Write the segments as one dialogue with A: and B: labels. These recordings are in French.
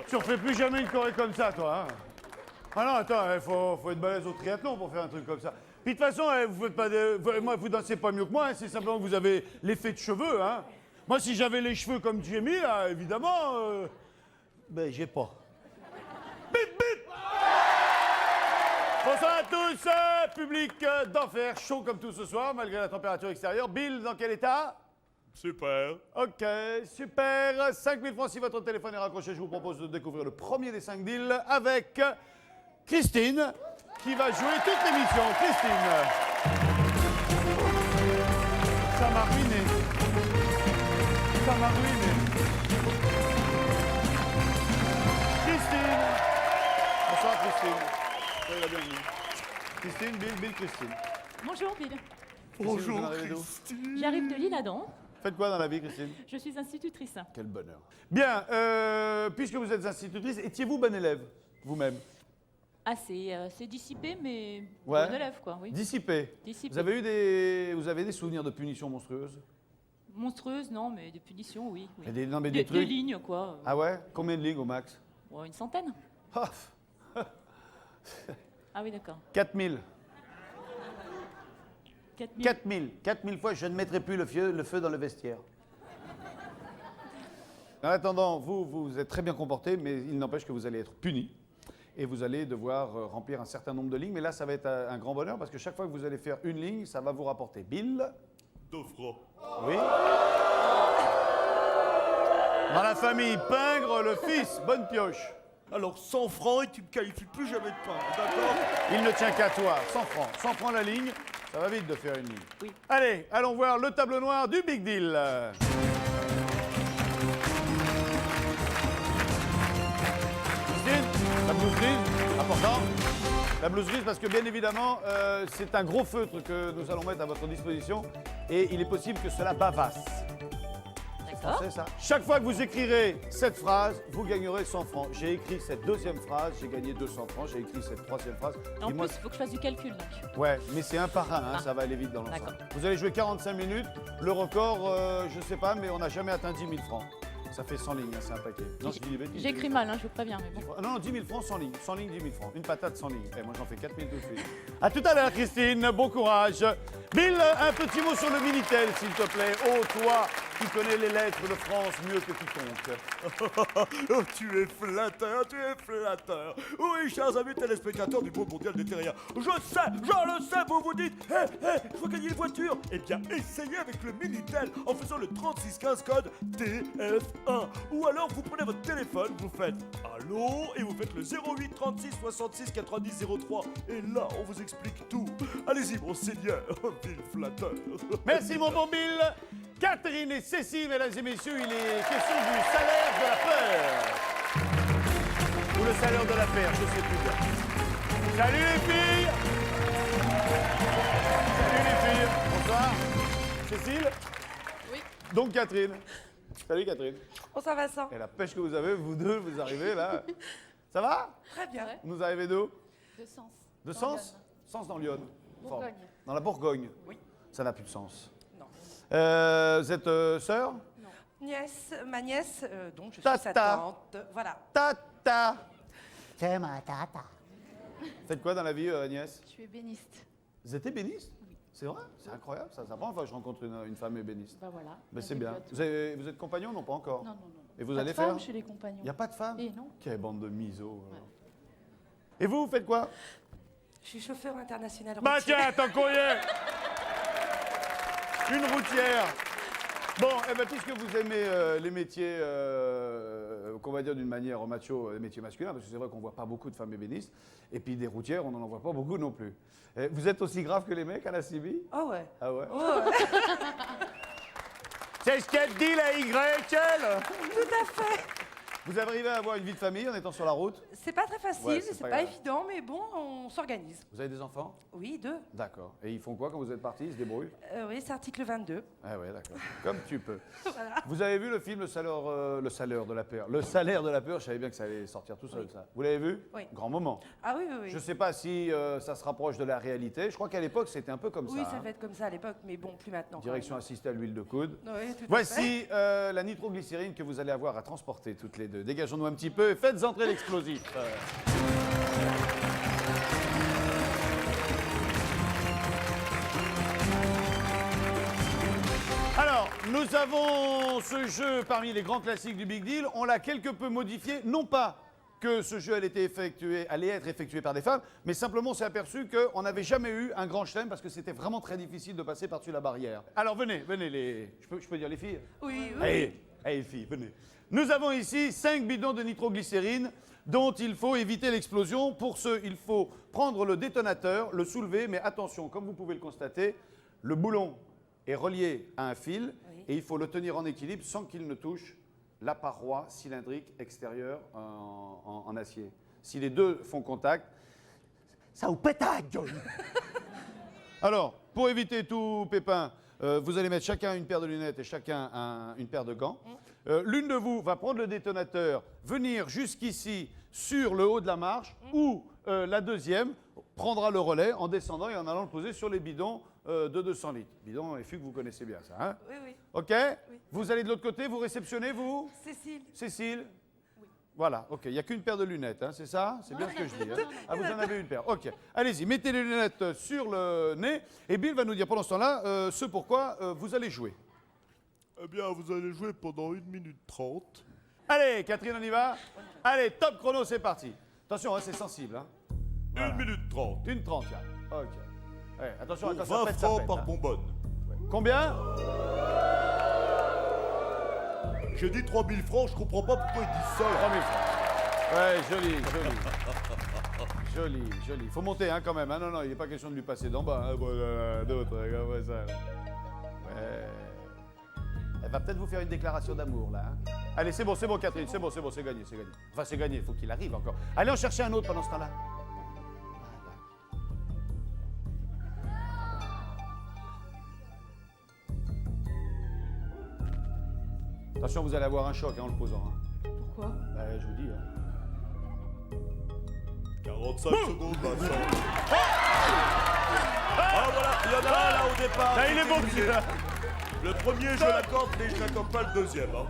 A: Tu refais plus jamais une choré comme ça, toi, hein? Ah non, attends, il faut être balèze au triathlon pour faire un truc comme ça. Puis de toute façon, vous faites pas moi, vous dansez pas mieux que moi, hein, c'est simplement que vous avez l'effet de cheveux, hein. Moi, si j'avais les cheveux comme Jimmy, là, évidemment, ben, j'ai pas. Bip, bip! Bonsoir à tous, public d'enfer, chaud comme tout ce soir, malgré la température extérieure. Bill, dans quel état?
B: Super.
A: Ok, super. 5 000 francs si votre téléphone est raccroché. Je vous propose de découvrir le premier des 5 deals avec Christine, qui va jouer toute l'émission. Christine. Ça m'a ruiné. Ça m'a ruiné. Christine. Bonsoir Christine. Soyez la bienvenue. Christine, Bill, Christine.
C: Bonjour Bill.
A: Bonjour Christine.
C: J'arrive de l'Isle-Adam.
A: Faites quoi dans la vie, Christine?
C: Je suis institutrice.
A: Quel bonheur. Bien, puisque vous êtes institutrice, étiez-vous bon élève, vous-même?
C: Ah, c'est dissipé, mais
A: Ouais.
C: bon élève, quoi, oui.
A: Dissipé.
C: Dissipé.
A: Vous avez des souvenirs de punitions monstrueuses?
C: Monstrueuse, non, mais de punition, oui. oui.
A: Et des, non, mais
C: Des
A: des trucs...
C: lignes, quoi.
A: Ah ouais? Combien de lignes au max?
C: Ouais, une centaine.
A: Ah,
C: Ah oui, d'accord.
A: 4000.
C: 4000.
A: 4000. 4000 fois, je ne mettrai plus le feu dans le vestiaire. En attendant, vous êtes très bien comporté, mais il n'empêche que vous allez être puni. Et vous allez devoir remplir un certain nombre de lignes. Mais là, ça va être un grand bonheur parce que chaque fois que vous allez faire une ligne, ça va vous rapporter. Bill?
B: 2 francs.
A: Oui. Dans la famille Pingre, le fils, bonne pioche.
B: Alors 100 francs et tu me qualifies plus jamais de pain, d'accord?
A: Il ne tient qu'à toi, 100 francs. 100 francs la ligne, ça va vite de faire une ligne.
C: Oui.
A: Allez, allons voir le tableau noir du Big Deal. Christine, la blouse grise, important. La blouse grise parce que bien évidemment, c'est un gros feutre que nous allons mettre à votre disposition et il est possible que cela bavasse.
C: D'accord.
A: C'est ça. Chaque fois que vous écrirez cette phrase, vous gagnerez 100 francs. J'ai écrit cette deuxième phrase, j'ai gagné 200 francs. J'ai écrit cette troisième phrase.
C: En
A: Dis-moi-
C: plus, il faut que je fasse du calcul, donc.
A: Ouais, mais c'est un par un, hein,
C: Ah.
A: ça va aller vite dans l'ensemble.
C: D'accord.
A: Vous allez jouer 45 minutes. Le record, je sais pas, mais on n'a jamais atteint 10 000 francs. Ça fait 100 lignes, hein, c'est un paquet. Non, je dis des bêtises.
C: J'écris mal, hein, je vous préviens, mais bon.
A: Non, 10 000 francs, 100 lignes. 100 lignes, 10 000 francs. Une patate, 100 lignes. Eh, moi, j'en fais 4 000 tout de suite. À tout à l'heure, Christine. Bon courage. Bill, un petit mot sur le Minitel, s'il te plaît. Oh, toi, qui connais les lettres de France mieux que quiconque.
B: Oh, tu es flatteur, tu es flatteur. Oui, chers amis téléspectateurs du Monde Mondial des Terriens. Je le sais, vous vous dites, je veux gagner une voiture. Eh bien, essayez avec le Minitel en faisant le 3615 code TF1. Ou alors, vous prenez votre téléphone, vous faites allô et vous faites le 08 36 66 90 03. Et là, on vous explique tout. Allez-y, mon seigneur, ville flatteur.
A: Merci, mon bon Bill. Catherine et Cécile, mesdames et messieurs, il est question du salaire de la peur. Ou le salaire de la paire, je sais plus bien. Salut les filles. Salut les filles. Bonsoir. Cécile.
D: Oui.
A: Donc Catherine. Salut Catherine.
D: Bonsoir Vincent.
A: Et la pêche que vous avez, vous deux, vous arrivez là. Ça va?
D: Très bien.
A: Vous arrivez d'où?
D: De Sens.
A: De Sens? Sens dans Lyon.
D: Bourgogne.
A: Dans la Bourgogne.
D: Oui.
A: Ça n'a plus de sens.
D: Non.
A: Vous êtes sœur?
D: Nièce, ma nièce, donc je suis
A: Tata.
D: sa tante. Voilà.
A: Tata.
E: C'est ma tata.
A: Faites quoi dans la vie, Agnès?
E: Je suis ébéniste.
A: Vous êtes ébéniste? C'est vrai? C'est incroyable ça. C'est la première fois que je rencontre une femme ébéniste.
E: Bah voilà.
A: Mais c'est bien. Vous êtes compagnon? Non, pas encore.
E: Non, non, non.
A: Et vous
E: Pas
A: allez
E: de femme
A: faire?
E: chez les compagnons.
A: Il n'y a pas de femme?
E: Et non.
A: Quelle bande de misos. Et vous faites quoi?
D: Je suis chauffeur international
A: Bah
D: routier.
A: tiens, tant qu'on y est. Une routière. Bon, eh ben, puisque vous aimez les métiers, qu'on va dire d'une manière macho, les métiers masculins, parce que c'est vrai qu'on ne voit pas beaucoup de femmes ébénistes, et puis des routières, on n'en voit pas beaucoup non plus. Vous êtes aussi grave que les mecs à la CB?
D: Oh ouais.
A: Ah ouais?
D: Oh ouais.
A: C'est ce qu'elle dit, la YL.
D: Tout à fait.
A: Vous arrivez à avoir une vie de famille en étant sur la route?
D: C'est pas très facile,
A: Ouais, c'est
D: c'est
A: pas
D: pas
A: grave.
D: évident, mais bon, on s'organise.
A: Vous avez des enfants?
D: Oui, 2.
A: D'accord. Et ils font quoi quand vous êtes partis? Ils se débrouillent?
D: Oui, c'est article 22.
A: Ah ouais, d'accord. Comme tu peux.
D: Voilà.
A: Vous avez vu le film Le salaire de la peur? Le salaire de la peur, je savais bien que ça allait sortir tout seul,
D: Oui.
A: ça. Vous l'avez vu?
D: Oui.
A: Grand moment.
D: Ah oui, oui, oui.
A: Je ne sais pas si ça se rapproche de la réalité. Je crois qu'à l'époque, c'était un peu comme
D: Oui,
A: ça.
D: ça
A: hein.
D: va être comme ça à l'époque, mais bon, plus maintenant. quand
A: Direction
D: même.
A: assistée à l'huile de coude.
D: Oui, tout à fait.
A: Voici la nitroglycérine que vous allez avoir à transporter toutes les deux. 2. Dégageons-nous un petit peu et faites entrer l'explosif. Alors, nous avons ce jeu parmi les grands classiques du Big Deal. On l'a quelque peu modifié, non pas que ce jeu allait être effectué par des femmes, mais simplement on s'est aperçu qu'on n'avait jamais eu un grand chelem parce que c'était vraiment très difficile de passer par-dessus la barrière. Alors venez, les... Je peux dire les filles?
D: Oui, oui.
A: Allez, allez filles, venez. Nous avons ici 5 bidons de nitroglycérine dont il faut éviter l'explosion. Pour ce, il faut prendre le détonateur, le soulever, mais attention, comme vous pouvez le constater, le boulon est relié à un fil et il faut le tenir en équilibre sans qu'il ne touche la paroi cylindrique extérieure en acier. Si les deux font contact,
E: Ça vous pète à la gueule.
A: alors, pour éviter tout pépin, vous allez mettre chacun une paire de lunettes et chacun une paire de gants. L'une de vous va prendre le détonateur, venir jusqu'ici sur le haut de la marche, ou la deuxième prendra le relais en descendant et en allant le poser sur les bidons de 200 litres. Bidon et fût que vous connaissez bien ça, hein?
D: Oui, oui.
A: OK?
D: Oui.
A: Vous allez de l'autre côté, vous réceptionnez, vous?
D: Cécile.
A: Cécile? Voilà, OK. Il n'y a qu'une paire de lunettes, hein, c'est ça? C'est bien ce que je dis. Hein? Ah, vous en avez une paire. OK. Allez-y, mettez les lunettes sur le nez. Et Bill va nous dire pendant ce temps-là ce pourquoi vous allez jouer.
B: Eh bien, vous allez jouer pendant 1 minute 30.
A: Allez, Catherine, on y va? Allez, top chrono, c'est parti. Attention, hein, c'est sensible. Hein.
B: 1 minute 30.
A: Une 30, Yann. OK. Ouais, attention,
B: Pour
A: attention, ça
B: 20
A: pète, ça
B: francs
A: pète,
B: par
A: hein.
B: bonbonne.
A: Combien?
B: J'ai dit 3000 francs, je comprends pas pourquoi il dit ça.
A: 3000 francs. Ouais, joli, joli. Joli, joli. Faut monter, hein, quand même. Hein. Non, non, il n'est pas question de lui passer d'en bas. Hein. Voilà, d'autres, regarde ça. Ouais. Elle va peut-être vous faire une déclaration d'amour, là. Hein. Allez, c'est bon, Catherine. C'est bon, c'est gagné, c'est gagné. Enfin, c'est gagné, il faut qu'il arrive encore. Allez en chercher un autre pendant ce temps-là. Attention, vous allez avoir un choc hein, en le posant. Hein.
D: Pourquoi?
A: Je vous dis. Hein.
B: 45 secondes, Vincent. Ah voilà, il y en a un là au départ.
A: Là, il est bon, celui-là.
B: Le premier, je l'accorde, mais je n'accorde pas le deuxième. Hein.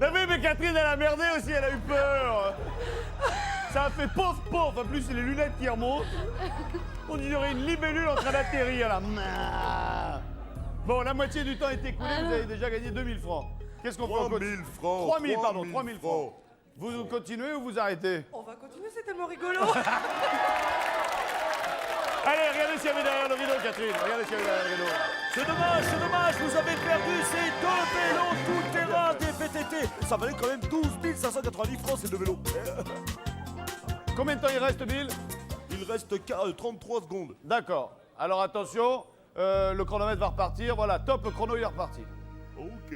A: T'as vu, mais Catherine, elle a merdé aussi, elle a eu peur. Ça a fait pof, pof. En plus, c'est les lunettes qui remontent. On dirait une libellule en train d'atterrir, là. Bon, la moitié du temps est écoulé, vous avez déjà gagné 2000 francs. Qu'est-ce qu'on fait?
B: 3000 francs.
A: 3000, pardon, 3000 francs. Vous continuez ou vous arrêtez?
D: On va continuer, c'est tellement rigolo.
A: Allez, regardez ce qu'il y avait derrière le rideau, Catherine. Regardez ce qu'il y avait derrière le rideau.
B: C'est dommage, vous avez perdu ces deux vélos tout-terrain des VTT. Ça valait quand même 12 590 francs ces deux vélos.
A: Combien de temps il reste, Bill?
B: Il reste 33 secondes.
A: D'accord. Alors attention, le chronomètre va repartir. Voilà, top, le chrono il est reparti.
B: Ok.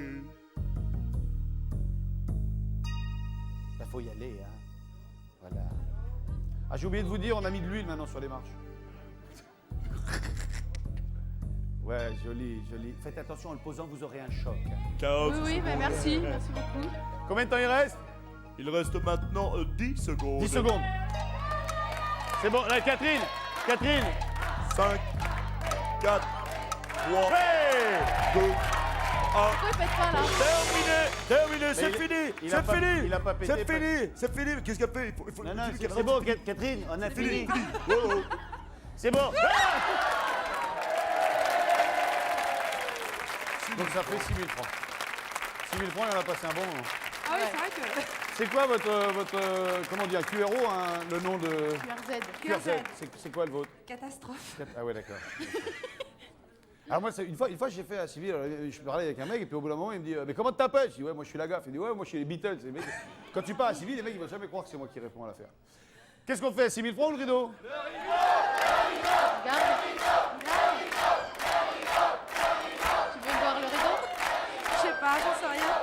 A: Il faut y aller, hein. Voilà. Ah, j'ai oublié de vous dire, on a mis de l'huile maintenant sur les marches. Ouais, joli, joli. Faites attention en le posant, vous aurez un choc. Hein.
B: 15
C: Oui, oui, bah merci beaucoup.
A: Combien de temps il reste?
B: Il reste maintenant 10 secondes.
A: 10 secondes. C'est bon, là, Catherine.
B: 5, 4, 3,
A: Hey
B: 2, 1.
C: Pourquoi il pète pas là?
B: Terminé, c'est
A: il-
B: fini,
A: il
B: c'est
A: a pas-
B: fini.
A: il a pas pété,
B: C'est fini. Qu'est-ce qu'il a fait? Il faut
A: Non, non,
B: il faut-
A: c'est bon, Catherine, on a fini.
B: Oh, oh.
A: C'est bon. Donc ça fait 6000 francs. 6000 francs, il en a passé un bon moment.
D: Ah oui, c'est vrai que.
A: C'est quoi votre comment on dit, un QRO, hein, le nom de...
C: QRZ.
D: QRZ.
A: C'est quoi le vôtre?
D: Catastrophe.
A: Ah ouais, d'accord. Alors moi, une fois j'ai fait un civil, je parlais avec un mec, et puis au bout d'un moment, il me dit mais comment tu t'appelles? Je dis ouais, moi je suis la gaffe. Il dit ouais, moi je suis les Beatles. Et le mec, quand tu pars à civil, les mecs, ils vont jamais croire que c'est moi qui réponds à l'affaire. Qu'est-ce qu'on fait? 6000 francs ou le rideau?
C: Regarde. Tu veux voir le rideau?
D: Je sais pas, j'en sais rien.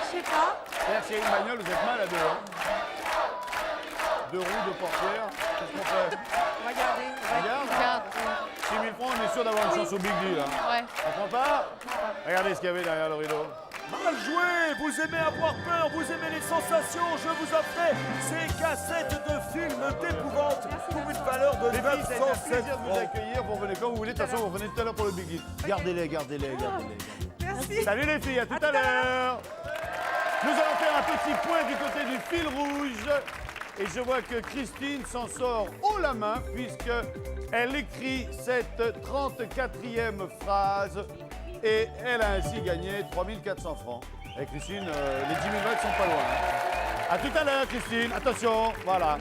D: Je sais pas.
A: C'est-à-dire s'il y a une bagnole, vous êtes mal à deux. Hein. Deux roues, deux portières. Qu'est-ce qu'on fait?
D: On va garder.
A: Regarde.
C: Regarde.
A: 6000 francs, on est sûr d'avoir une chance au Big Deal. Hein.
C: Ouais.
A: On prend pas? Regardez ce qu'il y avait derrière le rideau.
B: Mal joué, vous aimez avoir peur, vous aimez les sensations, je vous offrais ces cassettes de films d'épouvante pour une valeur de
A: Les filles, ça a été un
B: 907
A: plaisir de vous
B: francs.
A: accueillir. Vous revenez quand vous voulez. De toute façon, vous revenez tout à l'heure pour le Big Deal. Gardez-les, gardez-les, gardez-les.
D: Merci.
A: Salut les filles, à tout à l'heure. Nous allons faire un petit point du côté du fil rouge. Et je vois que Christine s'en sort haut la main puisqu'elle écrit cette 34e phrase et elle a ainsi gagné 3400 francs. Et Christine, les 10 000 vagues sont pas loin. Hein. À tout à l'heure, Christine. Attention, voilà.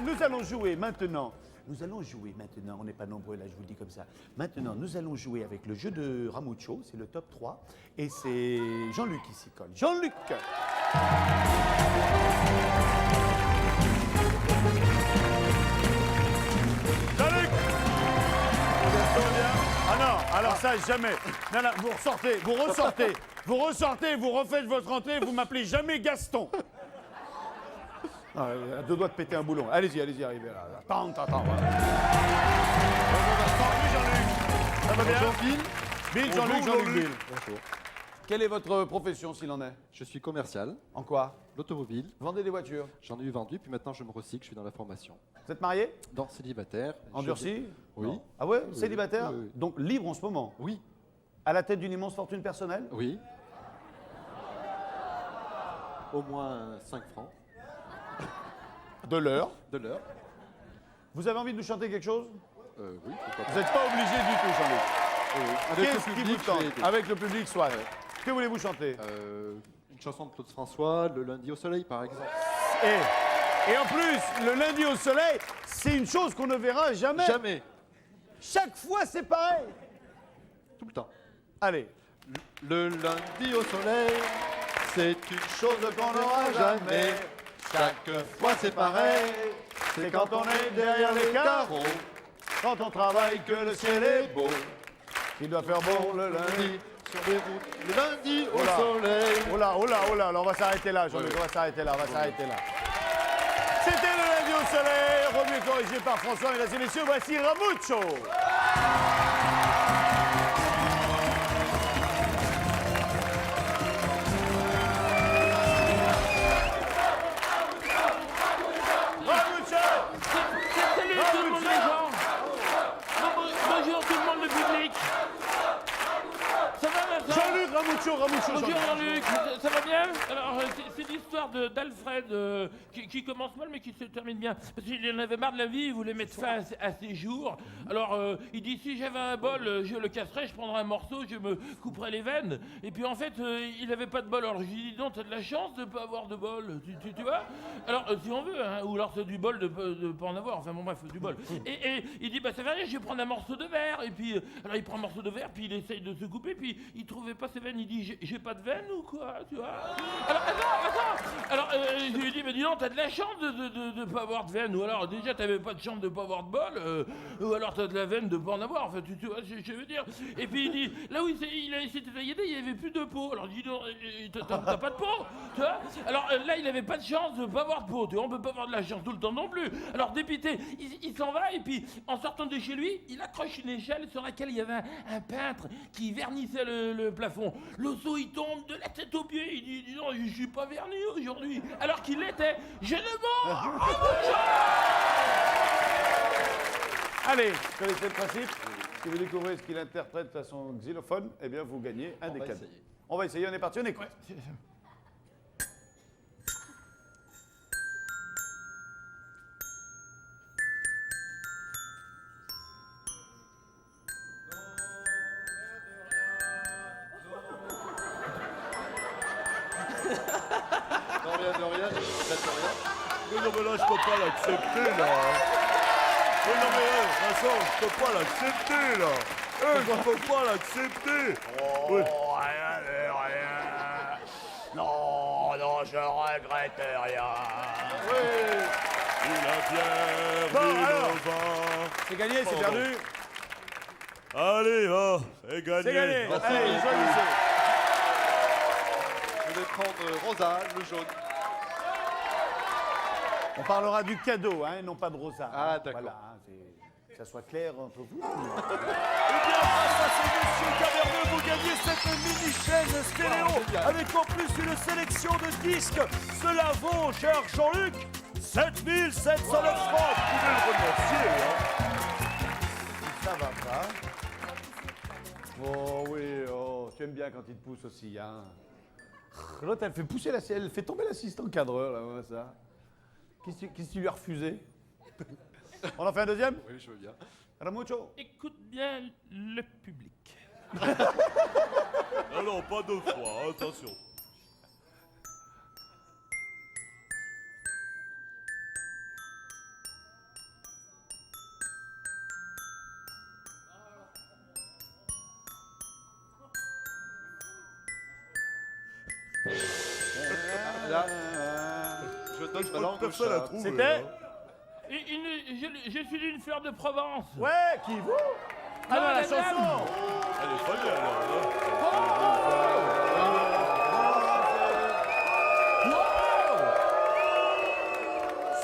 A: Nous allons jouer maintenant. On n'est pas nombreux là, je vous le dis comme ça. Maintenant, nous allons jouer avec le jeu de Ramucho, c'est le top 3. Et c'est Jean-Luc qui s'y colle. Jean-Luc! Jean-Luc! Ah non, alors ça, jamais. Non, non, vous ressortez, vous refaites votre entrée, vous m'appelez jamais Gaston. Ah, à deux doigts de péter un boulon. Allez-y, arrivez là. Attends. Voilà. Salut Jean-Luc. Ça va bien?
F: Bonjour Bill.
A: Bill, Jean-Luc, Bill.
F: Bonjour.
A: Quelle est votre profession, s'il en est?
F: Je suis commercial,
A: En quoi?
F: l'automobile.
A: Vendez des voitures.
F: J'en ai eu vendu, puis maintenant je me recycle, je suis dans la formation.
A: Vous êtes marié?
F: Dans célibataire.
A: Endurci?
F: Oui.
A: Non. Ah ouais?
F: Oui,
A: Célibataire?
F: oui.
A: Donc libre en ce moment?
F: Oui.
A: À la tête d'une immense fortune personnelle?
F: Oui. Au moins 5 francs
A: De l'heure.
F: de l'heure.
A: Vous avez envie de nous chanter quelque chose?
F: Oui, pourquoi
A: Vous n'êtes pas obligé du tout, Jean-Luc.
F: pas. Avec
A: Qu'est-ce
F: le
A: qui
F: public,
A: vous tente?
F: j'ai aidé.
A: Avec le public, soit.
F: Ouais.
A: Que voulez-vous chanter?
F: Une chanson de Claude François, Le lundi au soleil, par exemple.
A: Et en plus, le lundi au soleil, c'est une chose qu'on ne verra jamais.
F: Jamais.
A: Chaque fois, c'est pareil.
F: Tout le temps.
A: Allez.
F: Le lundi au soleil, c'est une chose
A: qu'on n'aura jamais.
F: Chaque fois c'est pareil.
A: C'est quand on est derrière les carreaux, quand on travaille que le ciel est beau. Il doit faire bon le lundi.
F: Sur les routes, le lundi au
A: Oh là.
F: soleil.
A: Oh là, alors on va s'arrêter là, Jean-Luc,
F: Ouais.
A: on va s'arrêter là. C'était le lundi au soleil, remis et corrigé par François, mesdames et messieurs, voici Ramucho. Ramucho.
G: Salut tout le monde les gens. Bonjour tout le monde le public. Ça va Vincent?
A: Jean-Luc Ramucho.
G: Bonjour Jean-Luc, ça va bien? Alors c'est l'histoire d'Alfred qui commence mal mais qui se termine bien. Parce qu'il en avait marre de la vie, il voulait mettre fin à ses jours. Alors il dit si j'avais un bol, je le casserais, je prendrais un morceau, je me couperais les veines. Et puis en fait il avait pas de bol. Alors je lui dis non, t'as de la chance de pas avoir de bol, tu vois? Alors si on veut, hein, ou alors c'est du bol de pas en avoir, enfin bon bref, du bol. Et il dit bah ça va rien, je vais prendre un morceau de verre. Et puis alors il prend un morceau de verre, puis il essaye de se couper, puis il trouvait pas ses veines, il dit j'ai pas de veines ou quoi, tu vois? Alors attends. Alors je lui dis mais dis donc t'as de la chance de pas avoir de veine, ou alors déjà t'avais pas de chance de pas avoir de bol, ou alors t'as de la veine de pas en avoir, enfin tu vois ce que je veux dire. Et puis il dit là où il s'était taillé, il y avait plus de peau. Alors je dis non, t'as pas de peau, tu vois? Alors là il avait pas de chance de pas avoir de peau, tu vois, on peut pas avoir de la chance tout le temps non plus. Alors dépité, il s'en va et puis en sortant de chez lui, il accroche une échelle sur laquelle il y avait un peintre qui vernissait le plafond. L'osso il tombe de la tête aux pieds, il dit dis non, je suis pas verni aujourd'hui, alors qu'il l'était. Je le vends.
A: Allez, vous connaissez le principe? Si vous découvrez ce qu'il interprète à son xylophone, eh bien vous gagnez un des cadeaux.
F: essayer.
A: On va essayer, on est parti, on écoute.
F: De rien,
B: Mais non, mais là, je peux pas l'accepter, là. Mais non, mais Vincent, je peux pas l'accepter, là. Je peux pas l'accepter. Oui.
E: Rien. Non, je regrette rien.
B: Il a bien
A: Bon,
B: bu
A: alors.
B: le vin.
A: C'est gagné, c'est
B: Pardon.
A: perdu.
B: Allez, c'est gagné.
A: C'est gagné.
F: Merci.
A: Allez, choisissez.
F: Je vais prendre Rosa, le jaune.
A: On parlera du cadeau, hein, et non pas de Rosa.
F: Ah, d'accord.
A: Voilà, hein, que ça soit clair entre vous.
B: Eh bien, grâce à ces messieurs caverneux, vous gagnez cette mini-chaîne stéréo avec en plus une sélection de disques. Cela vaut, cher Jean-Luc, 7709 francs. Vous pouvez le remercier. Hein.
A: Ça va pas. Oh oui, oh, tu aimes bien quand il te pousse aussi, hein. L'autre, elle fait pousser elle fait tomber l'assistant cadreur, là, ouais, ça. Qu'est-ce que tu lui as refusé? On en fait un deuxième?
F: Oui, je veux bien.
A: Ramucho.
G: Écoute bien le public.
B: Ah non, pas deux fois, attention.
F: Là, je donne ma langue au
B: Personne n'a
F: chat.
B: trouvé.
A: C'était?
B: hein.
G: Je suis une fleur de Provence.
A: Ouais, qui vous? Ah non, la
G: la
A: chanson!
B: Elle est pas bien, alors.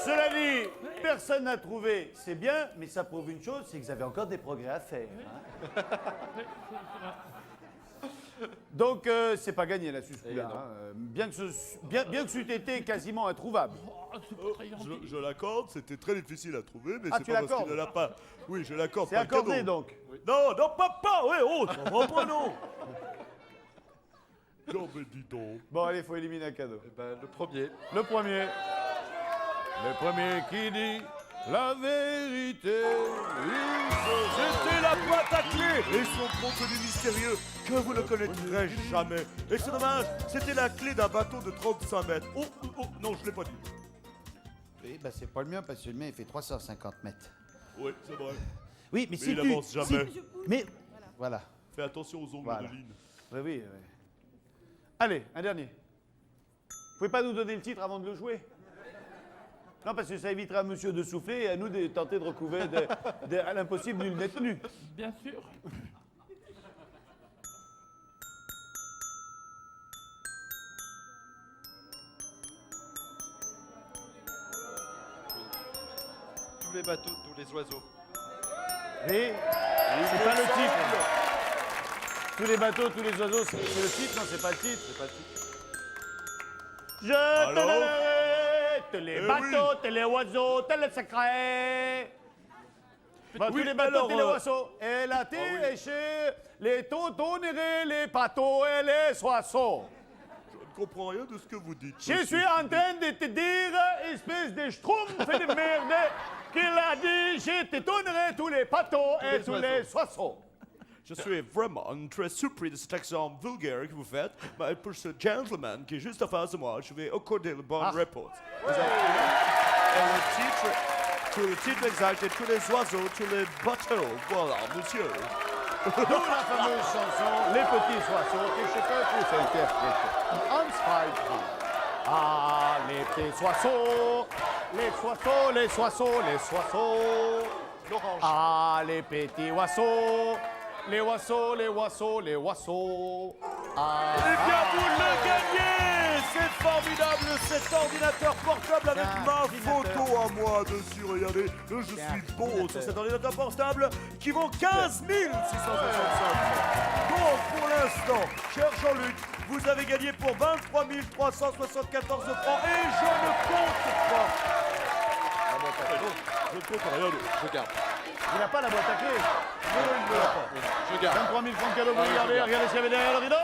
A: Cela dit, personne n'a trouvé, c'est bien, mais ça prouve une chose, c'est que vous avez encore des progrès à faire. hein. Donc, c'est pas gagné là-dessus, ce coup-là.
F: non.
A: hein. Bien que c'eût été quasiment introuvable.
G: Oh, c'est pas très gentil.
B: Je l'accorde, c'était très difficile à trouver, mais
A: Ah,
B: c'est
A: tu
B: pas parce
A: l'accordes?
B: qu'il ne l'a pas. Oui, je l'accorde.
A: C'est
B: pas le
A: accordé
B: cadeau.
A: donc.
B: Non, non, papa, ouais, oh, ça va pas, non. Non, mais dis donc.
A: Bon, allez, il faut éliminer un cadeau.
F: Eh ben, le premier.
A: Le premier. Le premier qui dit la vérité.
B: C'était la boîte à clés et son contenu mystérieux que vous ne connaîtrez jamais. Et c'est dommage, c'était la clé d'un bateau de 35 mètres. Oh, oh, oh, non, je l'ai pas dit.
E: Oui, bah c'est pas le mien parce que le mien il fait 350 mètres.
B: Oui, c'est vrai.
E: Oui, mais
B: Mais
E: si
B: il
E: tu...
B: avance jamais.
E: Mais voilà.
B: Fais attention aux ongles
E: Voilà.
B: de Lynn.
A: Oui, oui, oui. Allez, un dernier. Vous pouvez pas nous donner le titre avant de le jouer? Non, parce que ça évitera à monsieur de souffler et à nous de tenter de recouvrir à l'impossible nul n'est tenu.
G: Bien sûr.
F: Tous les bateaux, tous les oiseaux.
A: Oui, c'est pas le titre. Tous les bateaux, tous les oiseaux, c'est le titre, non, c'est pas le titre.
F: C'est pas le titre.
A: Je
B: Alors
A: te tous les
B: Eh
A: bateaux, tous les oiseaux, tous les secrets. Bah, tous
B: Oui,
A: les bateaux,
B: alors,
A: tous les oiseaux. Et la têche, les tontonnérés, les bateaux et les oiseaux.
B: Je ne comprends rien de ce que vous dites.
A: Je
B: monsieur.
A: suis en train de te dire, espèce de schtroumpf de merde, qu'il a dit, je te donnerai tous les bateaux et
F: les
A: tous les oiseaux.
B: Je suis vraiment très surpris de cet accent vulgaire que vous faites. Mais pour ce gentleman qui est juste en face de moi, je vais accorder le bonne réponse. Vous avez et le titre exact et tous les oiseaux, tous les bateaux. Voilà, monsieur.
A: D'où la fameuse chanson Les petits oiseaux que chacun peut interpréter. Hans Feig. Ah, les petits oiseaux, les oiseaux, les oiseaux, les oiseaux.
F: L'orange.
A: Ah, les petits oiseaux, les oiseaux, les oiseaux, les oiseaux. Ah,
B: Eh bien, vous le gagnez! C'est formidable, cet ordinateur portable avec
A: Un
B: ma
A: ordinateur.
B: photo à moi dessus. Regardez, je
A: un
B: suis beau
A: ordinateur.
B: sur cet ordinateur portable qui vaut 15 665 Donc, pour l'instant, cher Jean-Luc, vous avez gagné pour 23 374 francs et je ne compte pas. Je ne compte rien d'autre.
F: Je garde.
A: il n'a pas la boîte à clé.
F: Je garde.
A: 23 000 francs de cadeaux, vous regardez, regardez ce qu'il y avait derrière le rideau.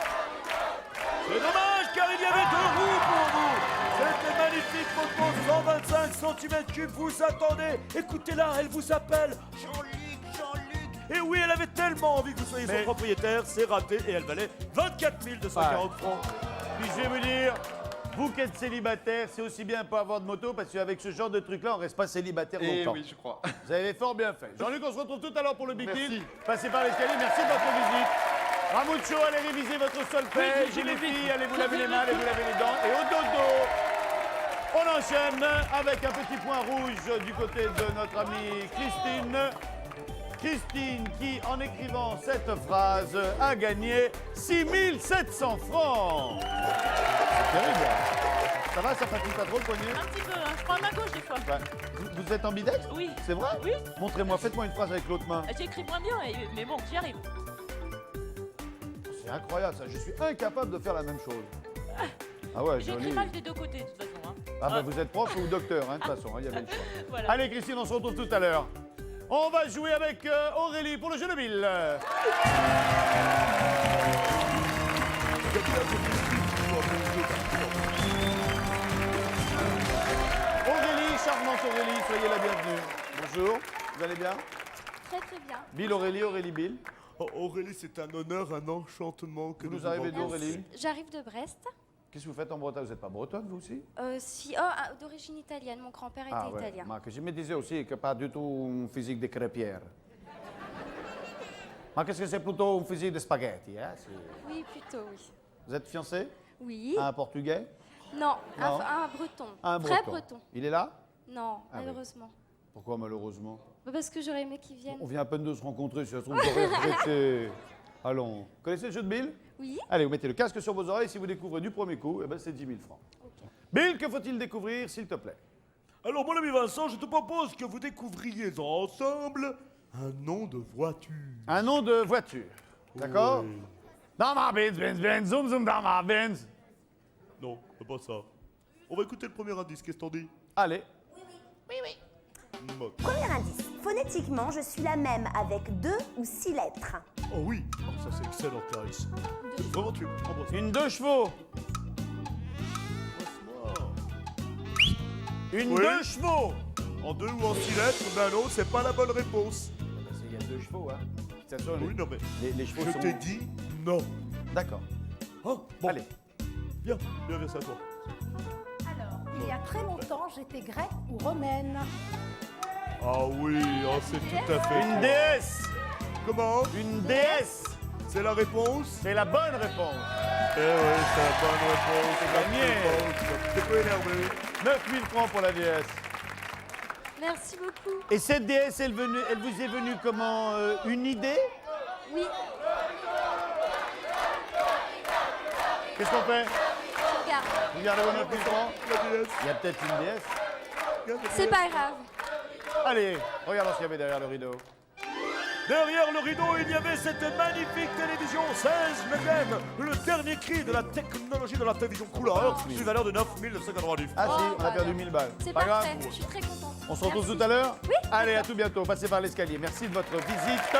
B: C'est dommage car il y avait 2 roues pour vous. Cette magnifique moto 125 cm3 vous attendait. Écoutez-la, elle vous appelle. Jean-Luc, Jean-Luc. Et oui, elle avait tellement envie que vous soyez son
A: Mais-
B: propriétaire, c'est raté et elle valait 24 240 francs.
A: Puis je vais vous dire, vous qui êtes célibataire, c'est aussi bien pas avoir de moto parce qu'avec ce genre de truc-là, on reste pas célibataire
F: Et
A: longtemps.
F: oui, je crois.
A: Vous avez fort bien fait. Jean-Luc, on se retrouve tout à l'heure pour le Big
F: Merci.
A: Deal. Passez par l'escalier, merci de votre visite. Ramucho, allez réviser votre solfège.
G: Oui,
A: Et les
G: je vais
A: filles,
G: vite.
A: allez vous laver les mains, allez vous laver les dents. Et au dodo, on enchaîne avec un petit point rouge du côté de notre amie Christine. Christine qui, en écrivant cette phrase, a gagné 6 700 francs. C'est terrible. Ça va, ça fatigue pas trop le poignet?
C: Un petit peu, hein. Je prends ma gauche des fois.
A: Ouais. Vous êtes ambidextre?
C: Oui.
A: C'est vrai?
C: Oui.
A: Montrez-moi, faites-moi une phrase avec l'autre main.
C: J'écris moins bien, mais bon, j'y arrive.
A: C'est incroyable ça, je suis incapable de faire la même chose. Ah ouais,
C: J'écris
A: joli.
C: mal des deux côtés, de toute façon. Hein.
A: Ah bah vous êtes prof ou docteur, hein, de toute façon, il y avait le choix.
C: Voilà.
A: Allez Christine, on se retrouve tout à l'heure. On va jouer avec Aurélie pour le jeu de Bill. Aurélie, charmante Aurélie, soyez la bienvenue. Bonjour, vous allez bien?
H: Très très bien.
A: Bill Aurélie, Aurélie Bill.
B: Oh, Aurélie, c'est un honneur, un enchantement que
A: Vous
B: nous
A: nous arrivez d'où
B: manquons.
A: Aurélie?
H: J'arrive de Brest.
A: Qu'est-ce que vous faites en Bretagne? Vous n'êtes pas bretonne vous aussi?
H: Si, oh, d'origine italienne. Mon grand-père était
A: ouais.
H: italien.
A: Ma, que je me disais aussi que pas du tout un physique de crêpière. Mais qu'est-ce que c'est plutôt un physique de spaghetti, hein?
H: Oui, plutôt, oui.
A: Vous êtes fiancé
H: Oui.
A: à un Portugais?
H: Non,
A: Non.
H: un breton.
A: Un
H: Vrai
A: breton.
H: breton.
A: Il est là?
H: Non,
A: Ah oui.
H: malheureusement.
A: Pourquoi malheureusement?
H: Parce que j'aurais aimé qu'il vienne.
A: On vient à peine de se rencontrer, si ça se trouve, j'aurais regretté. Allons. Vous connaissez le jeu de Bill?
H: Oui.
A: Allez, vous mettez le casque sur vos oreilles. Si vous découvrez du premier coup, eh ben, c'est 10 000 francs.
H: Ok.
A: Bill, que faut-il découvrir, s'il te plaît?
B: Alors, mon ami Vincent, je te propose que vous découvriez ensemble un nom de voiture.
A: Un nom de voiture. D'accord?
B: Ouais.
A: Dans ma Benz, Benz, Benz, zoom, zoom, dans ma Benz.
B: Non, c'est pas ça. On va écouter le premier indice, qu'est-ce que t'en dis?
A: Allez.
B: Moque.
I: Premier indice. Phonétiquement, je suis la même avec 2 ou 6 lettres.
B: Oh oui, oh, ça c'est excellent, Clarisse. Vraiment, tu embrasse-moi.
A: Une 2 chevaux. Une
B: Oui.
A: 2 chevaux.
B: En 2 ou en 6 lettres, ben non, c'est pas la bonne réponse.
A: Il y a 2 chevaux, hein. De toute façon,
B: Oui, non mais,
A: les chevaux
B: je
A: sont...
B: t'ai dit non.
A: D'accord.
B: Oh, bon,
A: Allez.
B: viens, viens, c'est à toi.
J: Alors, il y a très longtemps, j'étais grecque ou romaine.
B: Ah oui, oh, c'est tout à fait.
A: Une déesse.
B: Comment?
A: Une déesse.
B: C'est la réponse?
A: C'est la bonne réponse.
B: Eh oui, c'est la bonne réponse.
A: C'est gagné.
B: T'es pas énervé?
A: 9 000 francs pour la déesse.
H: Merci beaucoup.
A: Et cette déesse, elle vous est venue comment? Une idée?
H: Oui,
A: Qu'est-ce qu'on fait?
H: je regarde.
A: Vous gardez vos 9 000 francs?
B: La déesse.
A: Il y a peut-être une déesse.
B: Regarde la
H: C'est
B: déesse.
H: pas grave.
A: Allez, regardons ce qu'il y avait derrière le rideau.
B: Derrière le rideau, il y avait cette magnifique télévision 16 mégames, le dernier cri de la technologie de la télévision couleur, d'une valeur de 9 990 francs.
A: Ah si, on a
H: bah
A: perdu
H: alors.
A: 1000 balles.
H: C'est
A: Pas grave.
H: parfait. Je suis très contente.
A: On se retrouve
H: Merci.
A: tout à l'heure?
H: Oui.
A: Allez, à tout bientôt. Passez par l'escalier. Merci de votre visite.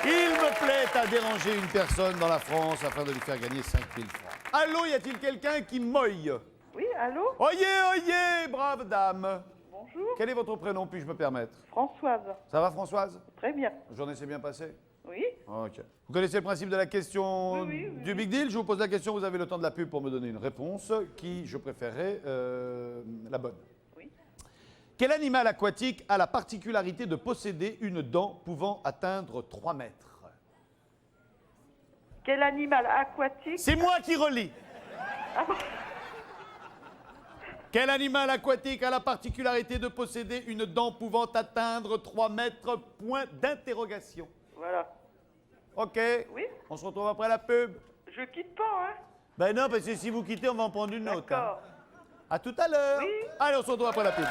A: Il me plaît à déranger une personne dans la France afin de lui faire gagner 5 000 francs. Allô, y a-t-il quelqu'un qui moille?
K: Oui, allô?
A: Oyez, oyez, brave dame.
K: Bonjour.
A: Quel est votre prénom, puis-je me permettre?
K: Françoise.
A: Ça va, Françoise?
K: Très bien.
A: La journée s'est bien passée?
K: Oui?
A: Ok. Vous connaissez le principe de la question
K: Oui, oui,
A: du Big Deal? Je vous pose la question, vous avez le temps de la pub pour me donner une réponse qui, je préférerais, la bonne.
K: Oui.
A: Quel animal aquatique a la particularité de posséder une dent pouvant atteindre 3 mètres?
K: Quel animal aquatique?
A: C'est moi qui relis. Quel animal aquatique a la particularité de posséder une dent pouvant atteindre 3 mètres? Point d'interrogation.
K: Voilà.
A: Ok.
K: Oui?
A: On se retrouve après la pub.
K: Je quitte pas, hein?
A: Ben non, parce que si vous quittez, on va en prendre une autre. Hein.
K: D'accord.
A: À tout à l'heure.
K: Oui.
A: Allez, on se retrouve après la pub.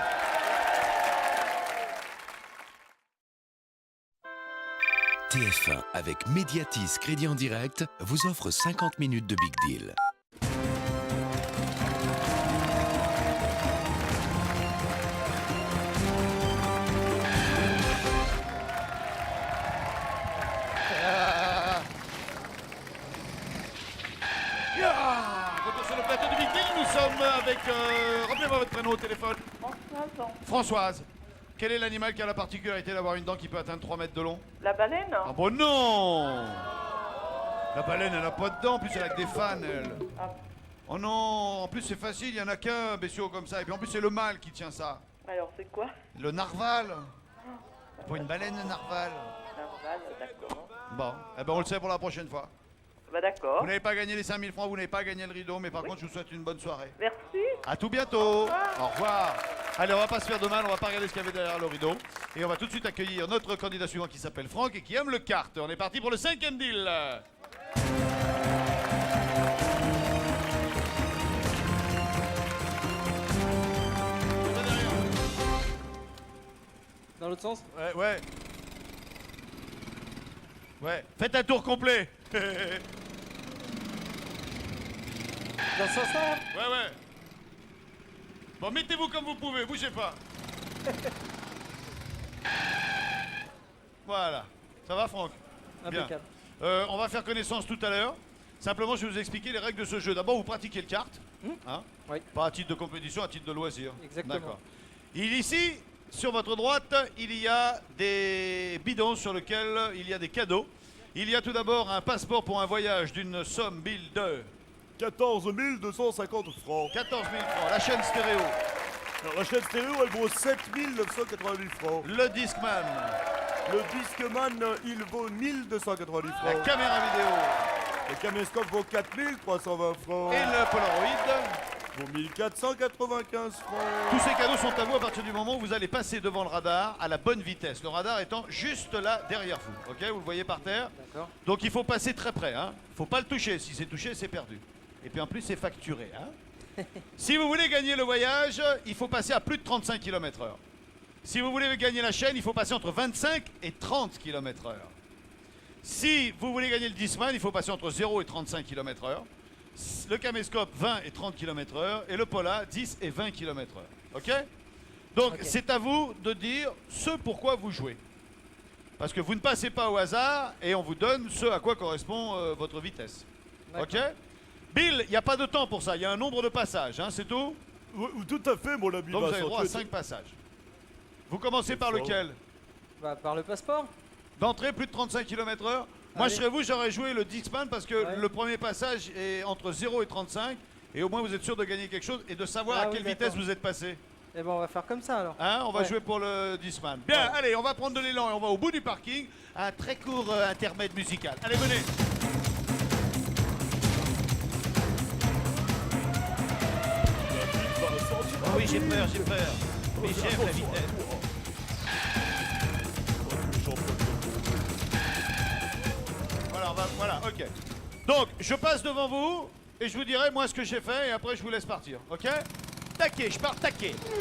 L: TF1 avec Mediatis Crédit en Direct vous offre 50 minutes de Big Deal.
A: Retour sur le plateau du Big Deal, nous sommes avec... Rappelez-moi votre prénom au téléphone.
K: Françoise.
A: Françoise. Quel est l'animal qui a la particularité d'avoir une dent qui peut atteindre 3 mètres de long?
K: La baleine?
A: Ah bon non! La baleine, elle n'a pas de dents, en plus elle a que des fans, elle.
K: Ah.
A: Oh non, en plus c'est facile, il n'y en a qu'un bestiau comme ça. Et puis en plus c'est le mâle qui tient ça.
K: Alors, c'est quoi?
A: Le narval. Pour une baleine, le narval.
K: Narval, d'accord.
A: Bon, eh ben on le sait pour la prochaine fois.
K: Bah, d'accord.
A: Vous n'avez pas gagné les 5000 francs, vous n'avez pas gagné le rideau, mais par contre je vous souhaite une bonne soirée.
K: Merci.
A: À tout bientôt. Au revoir. Allez, on va pas se faire de mal, on va pas regarder ce qu'il y avait derrière le rideau. Et on va tout de suite accueillir notre candidat suivant qui s'appelle Franck et qui aime le kart. On est parti pour le 5e deal.
F: Dans l'autre sens?
A: Ouais, ouais. Ouais, faites un tour complet.
F: Dans ce sens-là?
A: Ouais, ouais. Bon, mettez-vous comme vous pouvez, bougez pas. Voilà. Ça va, Franck? Bien.
F: Impeccable.
A: On va faire connaissance tout à l'heure. Simplement, je vais vous expliquer les règles de ce jeu. D'abord, vous pratiquez le kart. Hein,
F: Oui.
A: pas à titre de compétition, à titre de loisir.
F: Exactement.
A: D'accord. Ici, sur votre droite, il y a des bidons sur lesquels il y a des cadeaux. Il y a tout d'abord un passeport pour un voyage d'une somme Bill de
B: 14 250 francs.
A: 14 000 francs. La chaîne stéréo.
B: Alors, la chaîne stéréo, elle vaut 7 990 francs.
A: Le Discman.
B: Le Discman, il vaut 1290
A: La
B: francs.
A: caméra vidéo.
B: Le caméscope vaut 4320 francs.
A: Et le Polaroid.
B: Vaut 1495 francs.
A: Tous ces cadeaux sont à vous à partir du moment où vous allez passer devant le radar à la bonne vitesse. Le radar étant juste là derrière vous. Ok, vous le voyez par terre.
F: D'accord.
A: Donc il faut passer très près. Hein. Faut pas le toucher. Si c'est touché, c'est perdu. Et puis en plus, c'est facturé. Hein. Si vous voulez gagner le voyage, il faut passer à plus de 35 km/h. Si vous voulez gagner la chaîne, il faut passer entre 25 et 30 km/h. Si vous voulez gagner le Discman, il faut passer entre 0 et 35 km/h. Le caméscope, 20 et 30 km/h. Et le Pola, 10 et 20 km/h. Ok? Donc,
F: Ok.
A: c'est à vous de dire ce pourquoi vous jouez. Parce que vous ne passez pas au hasard et on vous donne ce à quoi correspond votre vitesse. Ok? Bill, il n'y a pas de temps pour ça. Il y a un nombre de passages, hein, c'est tout?
B: Oui, tout à fait, mon ami
A: Donc, vous avez
B: Vincent.
A: droit à
B: Tu es-
A: 5 passages. Vous commencez par
B: fort.
A: lequel?
F: Bah, par le passeport.
A: D'entrée, plus de 35 km/h. Moi,
F: Allez.
A: je serais vous, j'aurais joué le Discman parce que
F: Ouais.
A: le premier passage est entre 0 et 35. Et au moins, vous êtes sûr de gagner quelque chose et de savoir
F: Ah
A: à
F: oui,
A: quelle vitesse
F: d'accord.
A: vous êtes passé.
F: Et ben, on va faire comme ça alors.
A: Hein, on va
F: Ouais.
A: jouer pour le Discman. Bien,
F: Ouais.
A: allez, on va prendre de l'élan et on va au bout du parking. Un très court intermède musical. Allez, venez. Ah oui, j'ai peur, j'ai peur. Mais j'aime la vitesse. Voilà, ok. Donc, je passe devant vous et je vous dirai moi ce que j'ai fait et après je vous laisse partir, ok? Taquet, je pars taquet.
B: Tu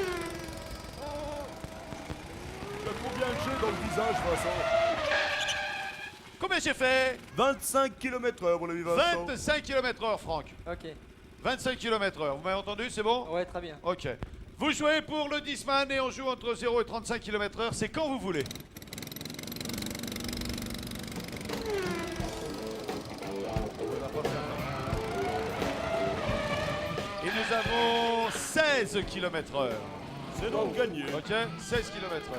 B: as combien de jeux dans le visage, Vincent?
A: Combien j'ai fait?
B: 25 km/h, mon ami Vincent.
A: 25 km/h, Franck.
F: Ok.
A: 25 km/h. Vous m'avez entendu, c'est bon?
F: Ouais, très bien.
A: Ok. Vous jouez pour le Discman et on joue entre 0 et 35 km/h. C'est quand vous voulez. Et nous avons 16 km/h.
B: C'est donc gagné.
A: Ok, 16 km/h.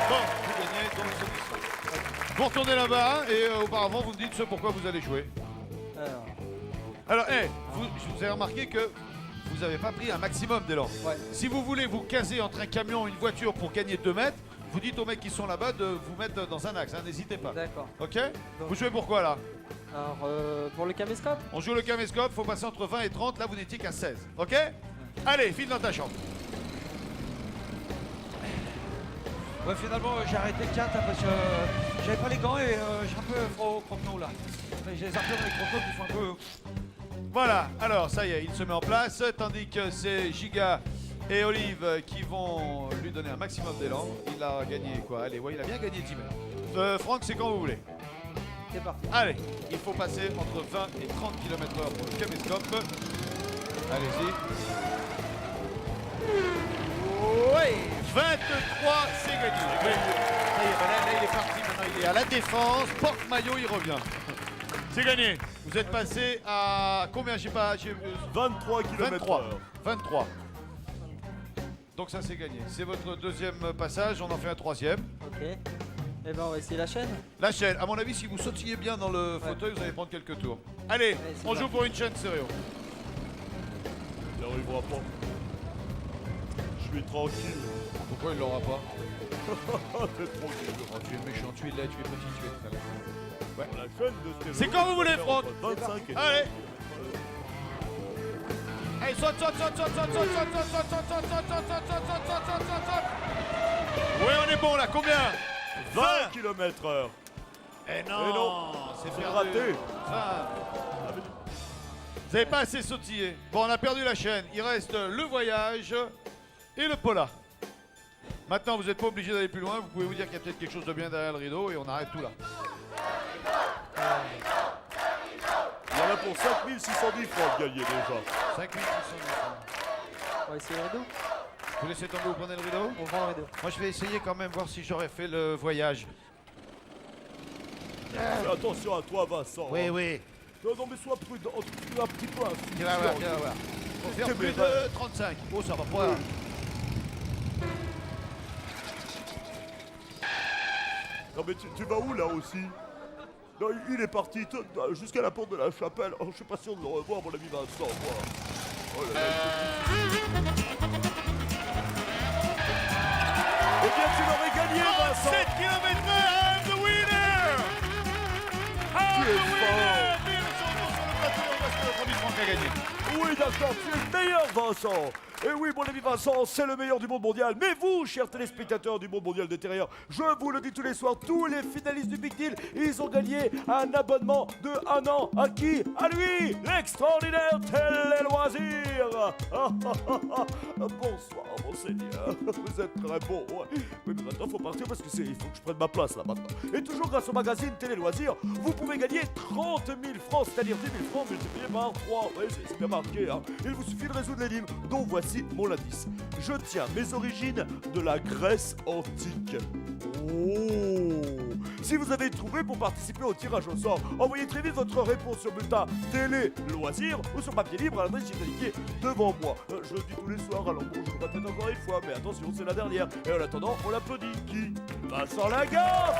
A: Bon, vous gagnez donc ce Discman. Vous retournez là-bas et auparavant vous me dites ce pourquoi vous allez jouer.
F: Alors,
A: Alors, je vous ai remarqué que vous n'avez pas pris un maximum d'élan.
F: ouais.
A: Si vous voulez vous caser entre un camion et une voiture pour gagner 2 mètres, vous dites aux mecs qui sont là-bas de vous mettre dans un axe, hein, n'hésitez pas.
F: D'accord.
A: Ok? Vous jouez pourquoi là?
F: Alors, pour le caméscope.
A: On joue le caméscope, faut passer entre 20 et 30, là vous n'étiez qu'à 16. Ok? Allez, file dans ta chambre.
E: Ouais, finalement, j'ai arrêté le kart parce que j'avais pas les gants et j'ai un peu froid au croque-nous là. J'ai les artères dans les croque-nous qui font un peu.
A: Voilà, alors ça y est, il se met en place, tandis que c'est Giga et Olive qui vont lui donner un maximum d'élan. Il a gagné quoi? Allez, ouais, il a bien gagné 10 mètres. Franck, c'est quand vous voulez.
F: C'est parti.
A: Allez, il faut passer entre 20 et 30 km/h pour le caméscope. Allez-y. Oui, 23, c'est gagné. Oui. Ça y est, ben là, il est parti, maintenant il est à la défense, porte-maillot, il revient. C'est gagné. Vous êtes passé à combien? J'ai pas.
B: 23 km/h.
A: 23. Donc ça c'est gagné. C'est votre deuxième passage, on en fait un troisième.
F: Ok. Et ben, on va essayer la chaîne.
A: La chaîne, à mon avis, si vous sautillez bien dans le fauteuil, vous allez prendre quelques tours. Allez,
F: c'est
A: on joue
F: parti.
A: pour une chaîne stéréo.
B: Il n'arrivera pas. Je suis tranquille.
A: Pourquoi il l'aura pas?
B: T'es tranquille.
A: Oh, tu es méchant, tu es laid, tu es petit, tu es tout à l'heure. Ouais.
B: La chaîne de stéréo.
A: C'est quand vous voulez, Franck.
B: 25 et
A: Allez. Allez, saute, saute, saute, saute, saute, saute, saute, saute, saute, saute, saute, saute, saute. Ouais, on est bon là, combien?
B: 20 km/h.
A: Eh
B: non,
A: non, c'est
B: c'est
A: perdu.
B: raté.
A: 20. Vous n'avez pas assez sautillé. Bon, on a perdu la chaîne. Il reste le voyage et le Pola. Maintenant, vous n'êtes pas obligé d'aller plus loin. Vous pouvez vous dire qu'il y a peut-être quelque chose de bien derrière le rideau et on arrête tout là.
B: Il y en a pour 5610 francs de gagner déjà.
A: 5600.
F: On va essayer le rideau.
A: Vous laissez tomber, vous prenez le rideau?
F: On prend le rideau.
A: Moi, je vais essayer quand même, voir si j'aurais fait le voyage.
B: Fais attention à toi, Vincent.
A: Oui, oui.
B: Non, mais sois prudent, un petit peu.
A: Tu vas voir, tu vas voir. Faut faire plus de 35. Oh, ça va pas.
B: Non, mais tu vas où là aussi? Non, il est parti jusqu'à la porte de la chapelle. Oh, je sais pas si on le revoit, mon ami Vincent, moi. Oh là là, eh bien, tu l'aurais gagné, Vincent.
A: 7 km/h, I'm the winner! I'm the winner! Vive son nom sur le plateau parce que notre ami Franck a gagné.
B: Oui, d'accord, tu es le meilleur, Vincent. Et oui, mon ami Vincent, c'est le meilleur du monde mondial. Mais vous, chers téléspectateurs du monde mondial des terriens, je vous le dis tous les soirs, tous les finalistes du Big Deal, ils ont gagné un abonnement de 1 an. À qui? À lui, l'extraordinaire Télé-Loisirs. Bonsoir, monseigneur. Vous êtes très beau. Oui, mais maintenant, il faut partir parce il faut que je prenne ma place là maintenant. Et toujours grâce au magazine Télé-Loisirs, vous pouvez gagner 30 000 francs, c'est-à-dire 10 000 francs multipliés par 3. Oui, c'est bien marqué, hein. Il vous suffit de résoudre l'énigme, dont voici mon indice. Je tiens mes origines de la Grèce antique. Oh! Si vous avez trouvé pour participer au tirage au sort, envoyez très vite votre réponse sur bulletin Télé Loisirs ou sur papier libre à l'adresse indiquée devant moi. Je le dis tous les soirs, alors bon, je le répète encore une fois, mais attention, c'est la dernière. Et en attendant, on l'applaudit. Qui? Vincent Lagaffe!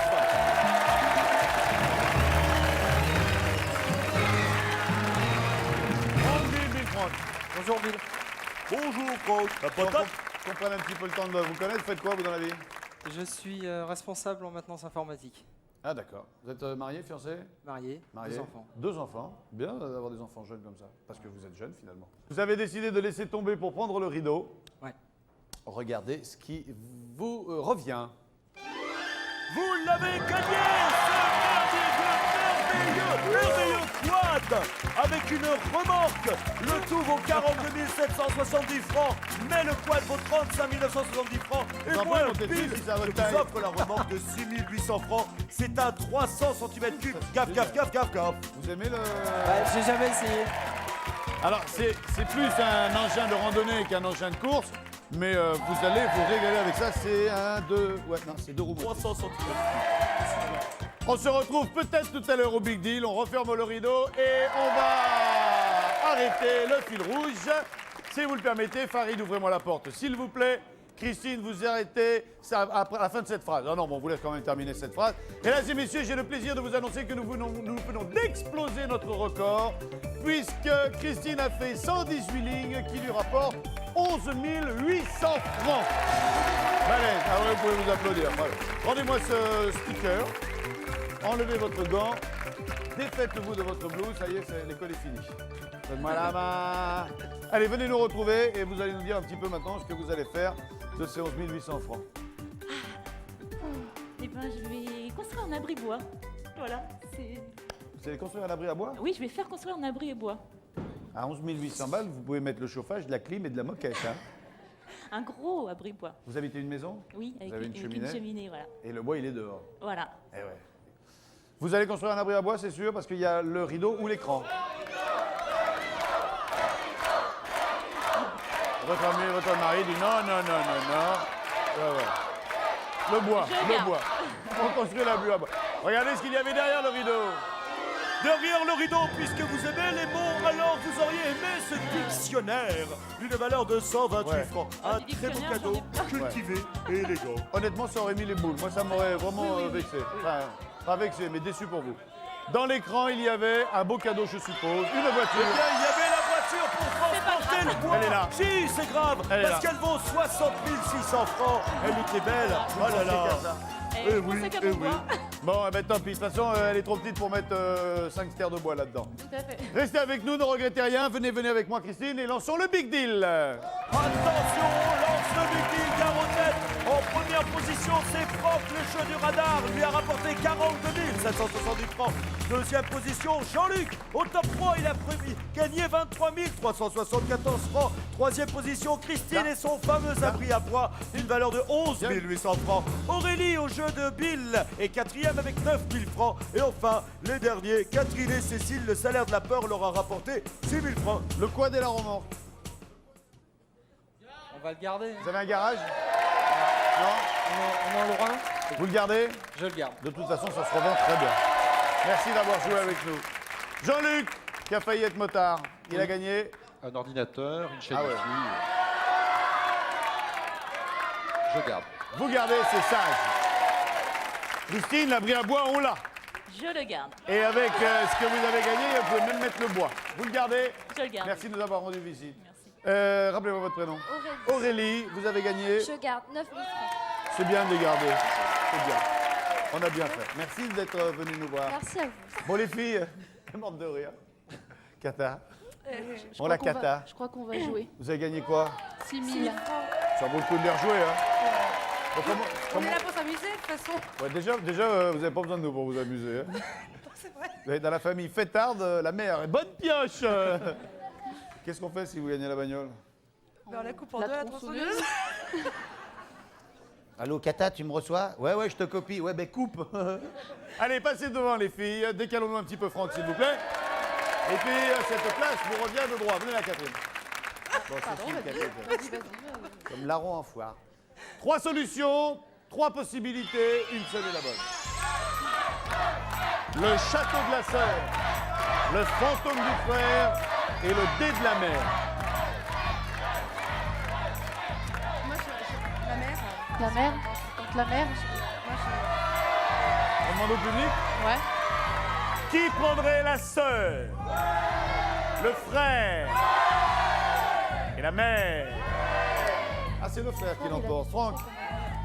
F: Bonjour Bill.
B: Bonjour Franck. La patate?
A: Qu'on prenne un petit peu le temps de vous connaître. Faites quoi, vous, dans la vie?
F: Je suis responsable en maintenance informatique.
A: Ah, d'accord. Vous êtes marié, fiancé?
F: Marié, 2 enfants.
A: 2 enfants. Bien d'avoir des enfants jeunes comme ça, parce que vous êtes jeune finalement. Vous avez décidé de laisser tomber pour prendre le rideau.
F: Ouais.
A: Regardez ce qui vous revient.
B: Vous l'avez gagné, ce merveilleux quad avec une remorque. Le tout vaut 42 770 francs, mais le quad vaut 35 970 francs. Et
A: Vous en
B: moi,
A: prenez
B: Bill,
A: si ça va
B: je
A: taille.
B: vous offre la remorque de 6 800 francs. C'est un 300 cm3. Gaffe, gaffe, gaffe, gaffe, gaffe.
A: Vous aimez le...
F: J'ai jamais essayé.
A: Alors, c'est plus un engin de randonnée qu'un engin de course, mais vous allez vous régaler avec ça. C'est c'est 2 roues.
B: 300 cm3.
A: On se retrouve peut-être tout à l'heure au Big Deal. On referme le rideau et on va arrêter le fil rouge. Si vous le permettez, Farid, ouvrez-moi la porte, s'il vous plaît. Christine, vous arrêtez ça après la fin de cette phrase. Ah non, bon, on vous laisse quand même terminer cette phrase. Mesdames et messieurs, j'ai le plaisir de vous annoncer que nous venons d'exploser notre record, puisque Christine a fait 118 lignes qui lui rapportent 11 800 francs. Allez, vous pouvez vous applaudir. Voilà. Rendez-moi ce sticker. Enlevez votre gant. Défaites-vous de votre blouse. Ça y est, l'école est finie. Donne-moi la main. Allez, venez nous retrouver et vous allez nous dire un petit peu maintenant ce que vous allez faire de ces 11 800 francs.
C: Eh ben, je vais construire un abri bois. Voilà, c'est...
A: Vous allez construire un abri à bois?
C: Oui, je vais faire construire un abri à bois.
A: À 11 800 balles, vous pouvez mettre le chauffage, de la clim et de la moquette. Hein.
C: Un gros abri bois.
A: Vous habitez une maison?
C: Oui, avec
A: avez une cheminée?
C: une cheminée, voilà.
A: Et le bois, il est dehors.
C: Voilà.
A: Eh ouais. Vous allez construire un abri à bois, c'est sûr, parce qu'il y a le rideau ou l'écran. Votre mari dit non. Ouais, ouais. Le bois, le bois. On construit l'abri à bois. Regardez ce qu'il y avait derrière le rideau.
B: Derrière le rideau, puisque vous aimez les mots, alors vous auriez aimé ce dictionnaire d'une valeur de 128 francs. Un très beau cadeau, cultivé et élégant.
A: Honnêtement, ça aurait mis les boules. Moi, ça m'aurait vraiment vexé. Enfin, pas vexé, mais déçu pour vous. Dans l'écran, il y avait un beau cadeau, je suppose, une voiture.
B: Eh bien, il y avait la voiture pour transporter le bois.
A: Elle est là.
B: Si, c'est grave, parce qu'elle vaut 60 600 francs. Elle était belle. Oh là là.
C: Eh oui, eh oui.
A: Bon, eh ben tant pis. De toute façon, elle est trop petite pour mettre 5 stères de bois là-dedans.
C: Tout à fait.
A: Restez avec nous, ne regrettez rien. Venez avec moi, Christine, et lançons le Big Deal.
B: Attention, on lance le Big Deal, Garotette. En première position, c'est Franck, le jeu du radar, lui a rapporté 42 770 francs. Deuxième position, Jean-Luc. Au top 3, il a gagné 23 374 francs. Troisième position, Christine et son fameux abri à bois, d'une valeur de 11 800 francs. Aurélie au jeu de Bill est quatrième avec 9 000 francs. Et enfin, les derniers, Catherine et Cécile, le salaire de la peur leur a rapporté 6 000 francs.
A: Le quad et la remorque.
F: On va le garder.
A: Vous avez un garage? Non?
F: On en aura un?
A: Vous le gardez?
F: Je le garde.
A: De toute façon, ça se revend très bien. Merci d'avoir joué avec nous. Jean-Luc, qui a failli être motard. Il a gagné.
F: Un ordinateur, une chaîne
A: Ah ouais.
F: wifi. Je garde.
A: Vous gardez, c'est sage. Christine, l'abri à bois, on l'a.
C: Je le garde.
A: Et avec ce que vous avez gagné, vous pouvez même mettre le bois. Vous le gardez.
C: Je le garde.
A: Merci de nous avoir rendu visite.
C: Merci.
A: Rappelez-moi votre prénom.
H: Aurélie.
A: Aurélie, vous avez gagné.
H: Je garde 9 000 francs.
A: C'est bien de les garder. C'est bien. On a bien fait. Merci d'être venus nous voir.
H: Merci à vous.
A: Bon, les filles, elles sont mortes de rire. Cata.
D: Je
A: On la
D: crois qu'on
A: cata.
D: va- Je crois qu'on va jouer.
A: Vous avez gagné quoi?
D: 6 000.
A: Ça vaut le coup de les rejouer, hein? Bon,
D: On est là pour s'amuser, de toute façon.
A: Ouais, déjà vous n'avez pas besoin de nous pour vous amuser. Hein?
D: C'est vrai.
A: Vous êtes dans la famille fêtarde, la mère est bonne pioche. Qu'est-ce qu'on fait si vous gagnez la bagnole?
D: Ben, on la coupe en deux, la tronçonneuse.
A: Allô, Cata, tu me reçois? Ouais, je te copie. Ouais, ben coupe. Allez, passez devant les filles. Décalons-nous un petit peu, Franck, s'il vous plaît. Et puis, cette place vous revient de droit. Venez là, Catherine. Bon, c'est fini, Catherine.
D: Vas-y.
A: Comme larron en foire. 3 solutions, 3 possibilités, une seule est la bonne. Le château de la sœur, le fantôme du frère et le dé de la mère.
D: Moi, la mère.
C: La mère. Contre la mère.
A: On demande au public?
C: Ouais.
A: Qui prendrait la sœur, le frère et la mère? Ah, c'est le frère qui l'emporte. Franck,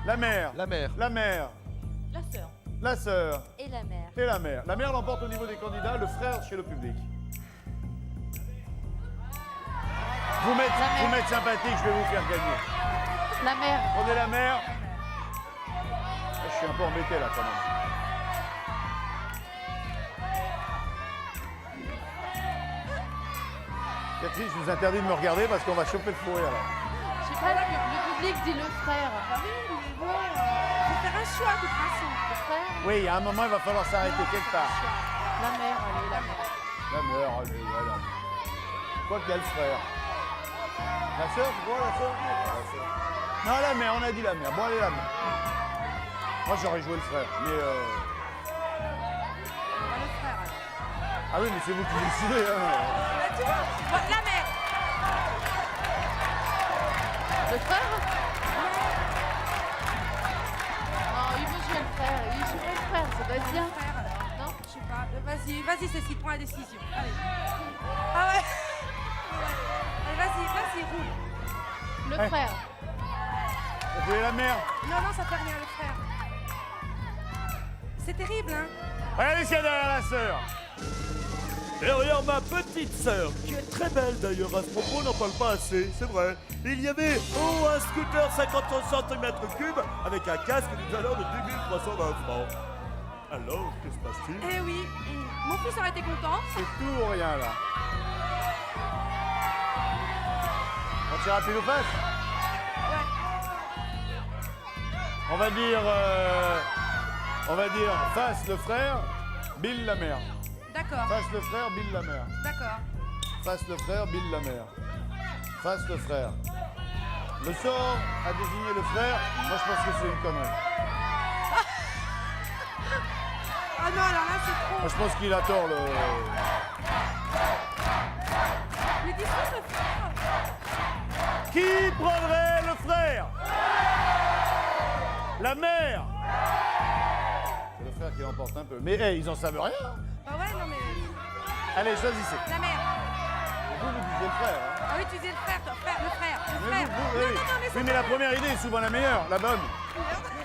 A: la mère.
F: La mère.
A: La mère.
C: La sœur.
A: La sœur
H: Et la mère.
A: et la mère. La mère l'emporte au niveau des candidats, le frère chez le public. Vous m'êtes sympathique, je vais vous faire gagner.
C: La mère.
A: Prenez la mère. Ah, je suis un peu embêté là quand même. Catherine, je vous interdis de me regarder parce qu'on va choper le fourré là.
C: Je sais pas, le public dit le frère.
D: Faut faire un choix, de toute façon.
C: Le frère.
A: Oui, il y a un moment, il va falloir s'arrêter quelque part.
C: La mère, allez, la mère.
A: La mère, allez, voilà. Quoi qu'il y a le frère. La sœur, tu vois, la sœur? Non, la mère, on a dit la mère. Bon, allez, la mère. Moi, j'aurais joué le frère, mais
D: Pas le frère. alors.
A: Ah oui, mais c'est vous qui décidez, hein.
D: Là, tu vois, la mère.
C: Le frère. Non, il veut jouer le frère. Il joue le frère, ça doit être bien.
D: Frère, alors.
C: Non?
D: Je sais pas. Vas-y, Cécile, prends la décision. Allez. Ah ouais. Allez, vas-y, roule.
C: Le
A: Ouais.
C: frère.
A: Vous voulez la mère?
D: Non, ça fait rien, le frère. C'est terrible, hein.
A: Regardez ce qu'il y a derrière la sœur.
B: Derrière ma petite sœur, qui est très belle d'ailleurs, à ce propos, on n'en parle pas assez, c'est vrai. Il y avait un scooter 50 cm3 avec un casque d'une valeur de 10 320 francs. Alors, que se passe-t-il?
D: Eh oui, mon fils aurait été content.
A: C'est tout ou rien là. On tire à pile ou face?
D: Ouais.
A: On va dire face le frère, Bill la mère.
D: D'accord,
A: Face le frère, Bill la mère.
D: d'accord.
A: Face le frère, Bill la mère. Face le frère. Le sort a désigné le frère. Moi, je pense que c'est une connerie.
D: Ah non, alors là, c'est trop.
A: Moi, je pense qu'il a tort, le...
D: Mais dis ça, le frère.
A: Qui prendrait le frère? La mère? C'est le frère qui l'emporte un peu. Mais hey, ils en savent rien.
D: Bah ouais, non, mais.
A: Allez, choisissez.
D: La mère.
A: Vous disiez le frère. Hein.
D: Ah oui, tu disais le frère, toi. Le frère. Le frère.
A: Mais
D: Non,
A: oui,
D: non, non, mais
A: oui, mais la première idée est souvent la meilleure, la bonne.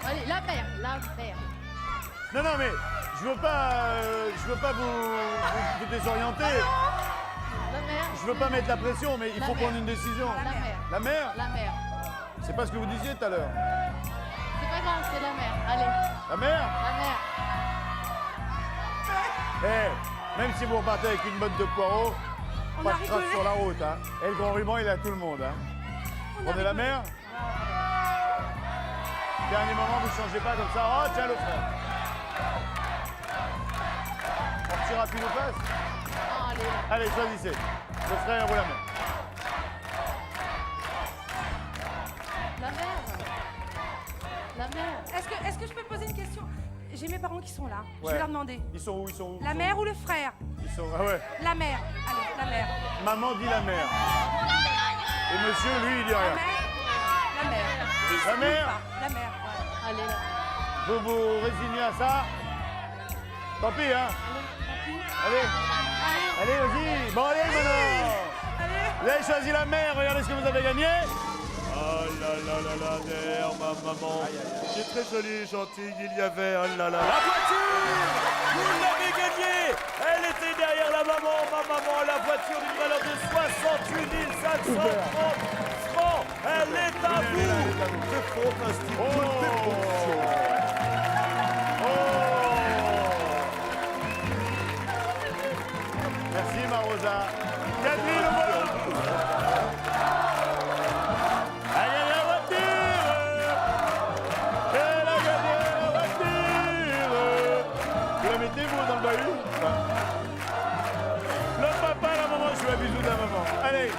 C: Allez, la mère. La mère.
A: Non, non, mais je veux pas vous désorienter.
C: La mère.
A: Je veux pas mettre la pression, mais il
C: La
A: faut
C: mère.
A: prendre une décision.
C: La mère.
A: La mère?
C: La mère.
A: C'est pas ce que vous disiez tout à l'heure.
C: C'est pas grave, c'est la mère. Allez,
A: La mère?
C: la mère.
A: Eh, même si vous repartez avec une botte de poireaux,
D: On
A: pas
D: a
A: de trace
D: rigolé.
A: sur la route. Hein. Et le grand ruban, il est à tout le monde. Hein. Prenez la mère? Dernier moment, vous changez pas comme ça. Oh, tiens, le frère. On retire à pile ou face?
C: Oh, allez, là.
A: Allez, choisissez. Le frère ou la mère?
C: La mère. La mère.
D: Est-ce que je peux te poser une question? j'ai mes parents qui sont là. Je
A: Ouais.
D: vais leur demander.
A: Ils sont où? Ils sont où?
D: La mère ou le frère?
A: Ils sont... Ah ouais.
D: La mère. Allez, la mère.
A: Maman dit la mère. Et monsieur, lui, il dit
D: La
A: rien.
D: mère. La mère.
A: La mère?
D: La mère. Ouais.
H: Allez, là.
A: Vous vous résignez à ça? Tant pis, hein? Allez, allez, vas-y. Bon, allez, maintenant. Vous avez choisi la mère, regardez ce que vous avez gagné.
B: Oh là là là là, derrière ma maman, qui est très jolie, gentille, il y avait, oh là là, la voiture. Vous l'avez gagnée. Elle était derrière la maman, ma maman, la voiture d'une valeur de 68 530 francs. Elle est à vous. C'est fantastique, toutes les fonctions.
A: Merci, Marosa. 4 000 euros. Elle a gagné la voiture. Elle a gagné la voiture. Vous la mettez, vous, dans le bahut? Le papa, la maman, je fais un bisou de la maman. Allez.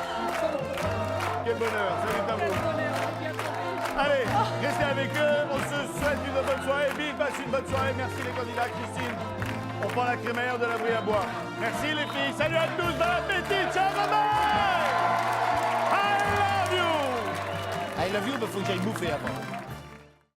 A: Quel bonheur, c'est à vous. Allez, restez avec eux. On se souhaite une bonne soirée. Bill, passe une bonne soirée. Merci les candidats. Christine, on prend la crémaillère de la brie à bois. Merci les filles. Salut à tous. Bon appétit. Ciao, maman. I love you. I love you, mais faut que j'aille bouffer avant.